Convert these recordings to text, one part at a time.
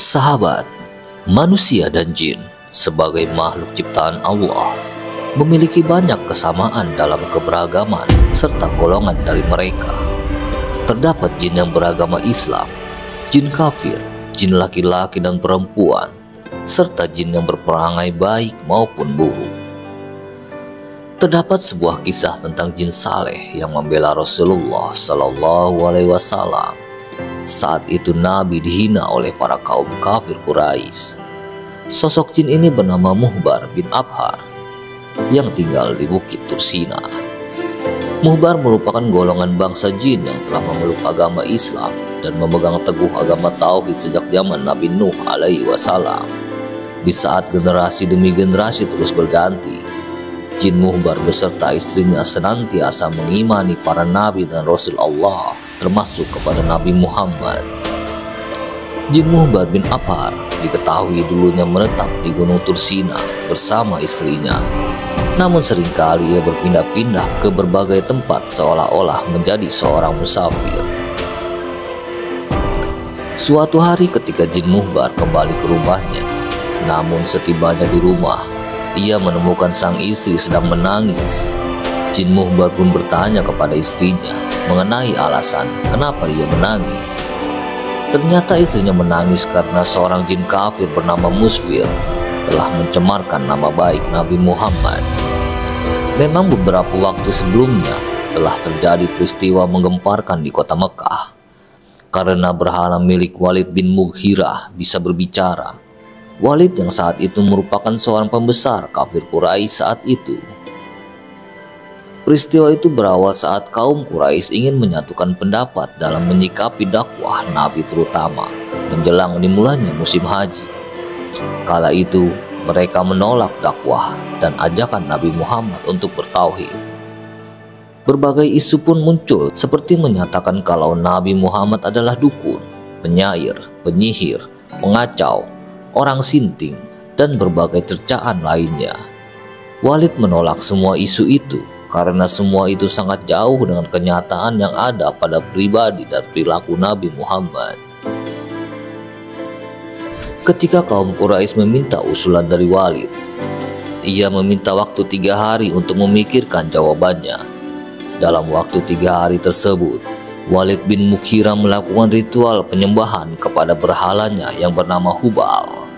Sahabat, manusia dan jin sebagai makhluk ciptaan Allah memiliki banyak kesamaan dalam keberagaman serta golongan dari mereka. Terdapat jin yang beragama Islam, jin kafir, jin laki-laki dan perempuan, serta jin yang berperangai baik maupun buruk. Terdapat sebuah kisah tentang jin Saleh yang membela Rasulullah Shallallahu Alaihi Wasallam. Saat itu Nabi dihina oleh para kaum kafir Quraisy. Sosok jin ini bernama Muhbar bin Abhar yang tinggal di Bukit Tursina. Muhbar merupakan golongan bangsa jin yang telah memeluk agama Islam dan memegang teguh agama Tauhid sejak zaman Nabi Nuh alaihi wasallam. Di saat generasi demi generasi terus berganti, jin Muhbar beserta istrinya senantiasa mengimani para nabi dan rasul Allah, termasuk kepada Nabi Muhammad. Jin Muhbar bin Abhar diketahui dulunya menetap di Gunung Tursina bersama istrinya. Namun seringkali ia berpindah-pindah ke berbagai tempat seolah-olah menjadi seorang musafir. Suatu hari ketika jin Muhbar kembali ke rumahnya, namun setibanya di rumah, ia menemukan sang istri sedang menangis. Jin Muhbar pun bertanya kepada istrinya mengenai alasan kenapa ia menangis. Ternyata istrinya menangis karena seorang jin kafir bernama Musfir telah mencemarkan nama baik Nabi Muhammad. Memang beberapa waktu sebelumnya telah terjadi peristiwa menggemparkan di kota Mekah karena berhala milik Walid bin Mughirah bisa berbicara. Walid yang saat itu merupakan seorang pembesar kafir Quraisy saat itu. Peristiwa itu berawal saat kaum Quraisy ingin menyatukan pendapat dalam menyikapi dakwah Nabi, terutama menjelang dimulainya musim haji. Kala itu mereka menolak dakwah dan ajakan Nabi Muhammad untuk bertauhid. Berbagai isu pun muncul seperti menyatakan kalau Nabi Muhammad adalah dukun, penyair, penyihir, pengacau, orang sinting, dan berbagai cercaan lainnya. Walid menolak semua isu itu karena semua itu sangat jauh dengan kenyataan yang ada pada pribadi dan perilaku Nabi Muhammad. Ketika kaum Quraisy meminta usulan dari Walid, ia meminta waktu 3 hari untuk memikirkan jawabannya. Dalam waktu 3 hari tersebut, Walid bin Mughirah melakukan ritual penyembahan kepada berhalanya yang bernama Hubal.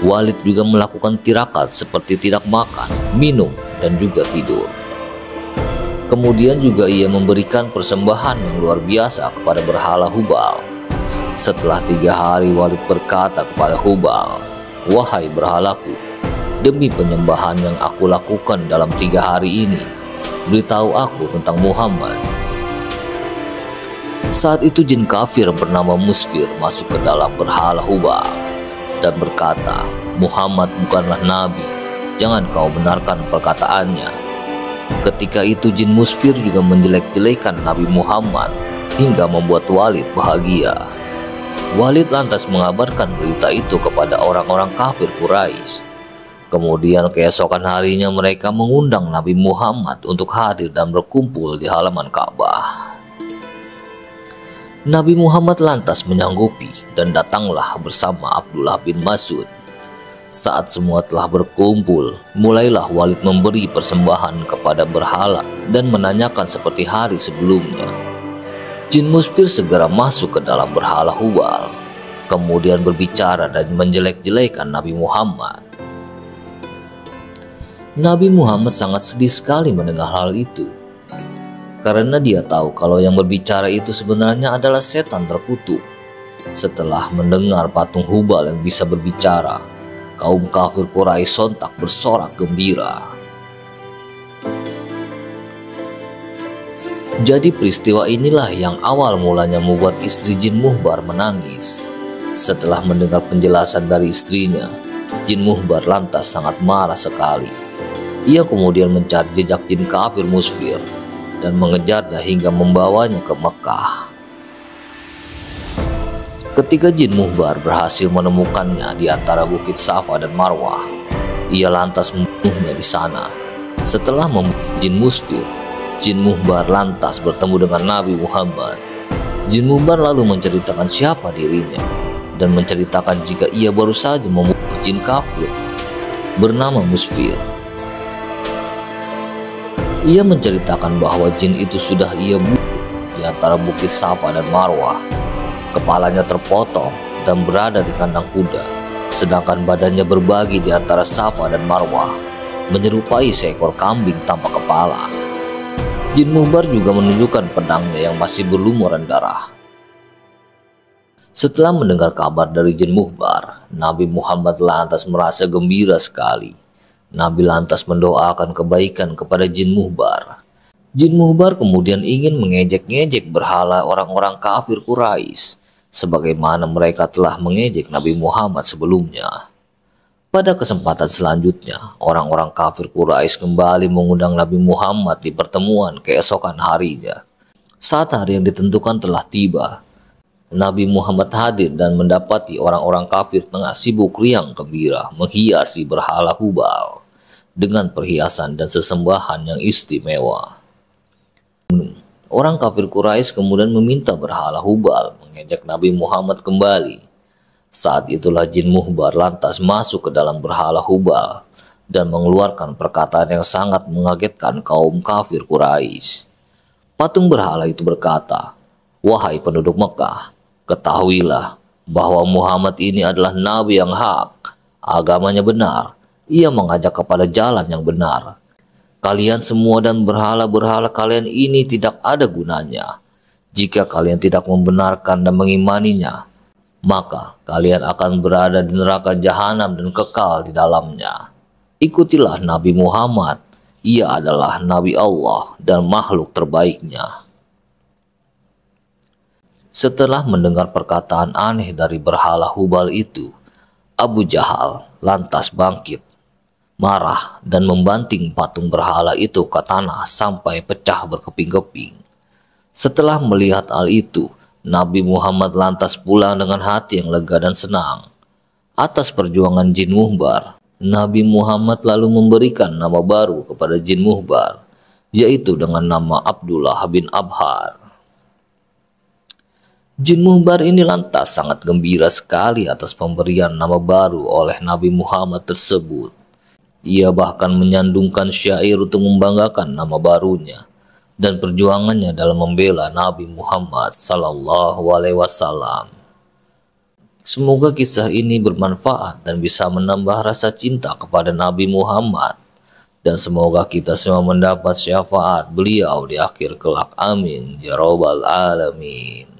Walid juga melakukan tirakat seperti tidak makan, minum, dan juga tidur. Kemudian juga ia memberikan persembahan yang luar biasa kepada berhala Hubal. Setelah 3 hari, Walid berkata kepada Hubal, "Wahai berhalaku, demi penyembahan yang aku lakukan dalam 3 hari ini, beritahu aku tentang Muhammad." Saat itu jin kafir bernama Musfir masuk ke dalam berhala Hubal dan berkata, "Muhammad bukanlah nabi, jangan kau benarkan perkataannya." Ketika itu jin Musfir juga menjelek-jelekan Nabi Muhammad hingga membuat Walid bahagia. Walid lantas mengabarkan berita itu kepada orang-orang kafir Quraisy. Kemudian keesokan harinya mereka mengundang Nabi Muhammad untuk hadir dan berkumpul di halaman Ka'bah. Nabi Muhammad lantas menyanggupi dan datanglah bersama Abdullah bin Mas'ud. Saat semua telah berkumpul, mulailah Walid memberi persembahan kepada berhala dan menanyakan seperti hari sebelumnya. Jin Musfir segera masuk ke dalam berhala Hubal, kemudian berbicara dan menjelek-jelekan Nabi Muhammad. Nabi Muhammad sangat sedih sekali mendengar hal itu, karena dia tahu kalau yang berbicara itu sebenarnya adalah setan terkutuk. Setelah mendengar patung Hubal yang bisa berbicara, kaum kafir Quraisy sontak bersorak gembira. Jadi peristiwa inilah yang awal mulanya membuat istri jin Muhbar menangis. Setelah mendengar penjelasan dari istrinya, jin Muhbar lantas sangat marah sekali. Ia kemudian mencari jejak jin kafir Musfir dan mengejarnya hingga membawanya ke Mekah. Ketika jin Muhbar berhasil menemukannya di antara bukit Safa dan Marwah, ia lantas membunuhnya di sana. Setelah membunuh jin Musfir, jin Muhbar lantas bertemu dengan Nabi Muhammad. Jin Muhbar lalu menceritakan siapa dirinya dan menceritakan jika ia baru saja membunuh jin kafir bernama Musfir. Ia menceritakan bahwa jin itu sudah ia bunuh di antara Bukit Safa dan Marwah. Kepalanya terpotong dan berada di kandang kuda, sedangkan badannya berbagi di antara Safa dan Marwah, menyerupai seekor kambing tanpa kepala. Jin Muhbar juga menunjukkan pedangnya yang masih berlumuran darah. Setelah mendengar kabar dari Jin Muhbar, Nabi Muhammad lantas merasa gembira sekali. Nabi lantas mendoakan kebaikan kepada Jin Muhbar. Jin Muhbar kemudian ingin mengejek-ngejek berhala orang-orang kafir Quraisy, sebagaimana mereka telah mengejek Nabi Muhammad sebelumnya. Pada kesempatan selanjutnya, orang-orang kafir Quraisy kembali mengundang Nabi Muhammad di pertemuan keesokan harinya. Saat hari yang ditentukan telah tiba, Nabi Muhammad hadir dan mendapati orang-orang kafir tengah sibuk riang gembira menghiasi berhala Hubal dengan perhiasan dan sesembahan yang istimewa. Orang kafir Quraisy kemudian meminta berhala Hubal mengejek Nabi Muhammad kembali. Saat itulah Jin Muhbar lantas masuk ke dalam berhala Hubal dan mengeluarkan perkataan yang sangat mengagetkan kaum kafir Quraisy. Patung berhala itu berkata, "Wahai penduduk Mekah, ketahuilah bahwa Muhammad ini adalah nabi yang hak, agamanya benar, ia mengajak kepada jalan yang benar. Kalian semua dan berhala-berhala kalian ini tidak ada gunanya. Jika kalian tidak membenarkan dan mengimaninya, maka kalian akan berada di neraka jahanam dan kekal di dalamnya. Ikutilah Nabi Muhammad, ia adalah Nabi Allah dan makhluk terbaiknya." Setelah mendengar perkataan aneh dari berhala Hubal itu, Abu Jahal lantas bangkit, marah dan membanting patung berhala itu ke tanah sampai pecah berkeping-keping. Setelah melihat hal itu, Nabi Muhammad lantas pulang dengan hati yang lega dan senang. Atas perjuangan Jin Muhbar, Nabi Muhammad lalu memberikan nama baru kepada Jin Muhbar, yaitu dengan nama Abdullah bin Abhar. Jin Muhbar ini lantas sangat gembira sekali atas pemberian nama baru oleh Nabi Muhammad tersebut. Ia bahkan menyandungkan syair untuk membanggakan nama barunya dan perjuangannya dalam membela Nabi Muhammad Sallallahu Alaihi Wasallam. Semoga kisah ini bermanfaat dan bisa menambah rasa cinta kepada Nabi Muhammad, dan semoga kita semua mendapat syafaat beliau di akhir kelak. Amin ya robbal alamin.